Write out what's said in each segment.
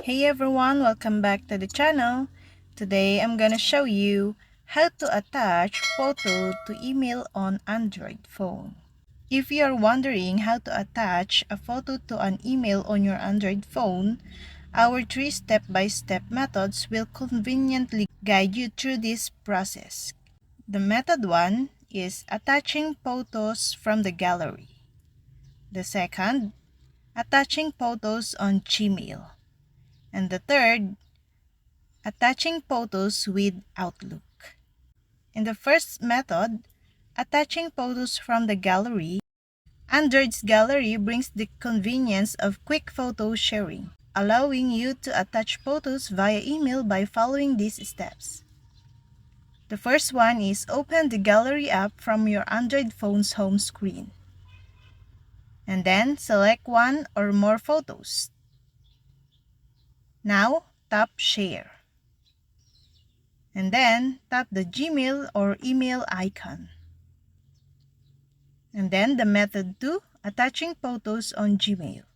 Hey everyone, welcome back to the channel. Today I'm gonna show you how to attach photo to email on Android phone. If you're wondering how to attach a photo to an email on your Android phone, our 3 step-by-step methods will conveniently guide you through this process. The method 1 is attaching photos from the gallery. The second, attaching photos on Gmail. And the third, attaching photos with Outlook. In the first method, attaching photos from the gallery, Android's gallery brings the convenience of quick photo sharing, allowing you to attach photos via email by following these steps. The first one is open the gallery app from your Android phone's home screen. And then select one or more photos. Now tap Share. And then tap the Gmail or email icon. And then the method 2, attaching photos on Gmail.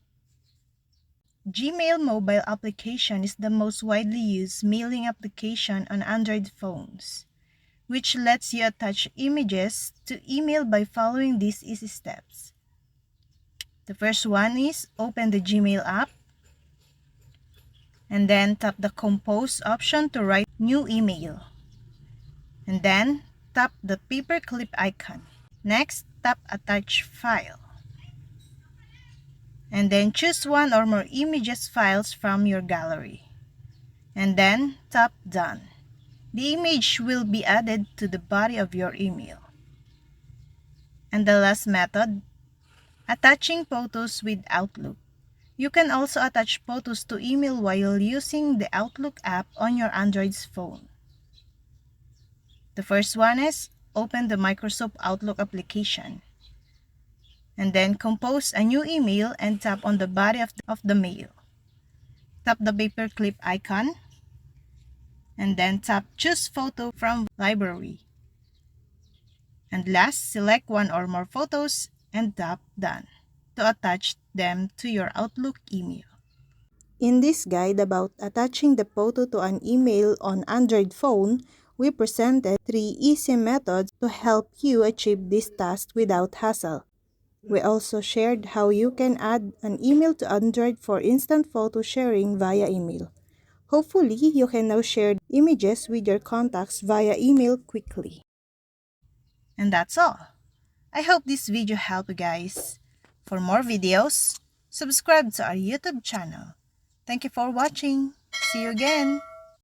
Gmail mobile application is the most widely used mailing application on Android phones, which lets you attach images to email by following these easy steps. The first one is open the Gmail app, and then tap the Compose option to write new email. And then tap the paperclip icon. Next, tap Attach File. And then choose one or more images files from your gallery. And then tap Done. The image will be added to the body of your email. And the last method, attaching photos with Outlook. You can also attach photos to email while using the Outlook app on your Android's phone. The first one is open the Microsoft Outlook application. And then compose a new email and tap on the body of the mail. Tap the paperclip icon. And then tap Choose Photo from Library. And last, select one or more photos and tap Done to attach them to your Outlook email. In this guide about attaching the photo to an email on Android phone, we presented 3 easy methods to help you achieve this task without hassle. We also shared how you can add an email to Android for instant photo sharing via email. Hopefully, you can now share images with your contacts via email quickly. And that's all. I hope this video helped you guys. For more videos, subscribe to our YouTube channel. Thank you for watching. See you again.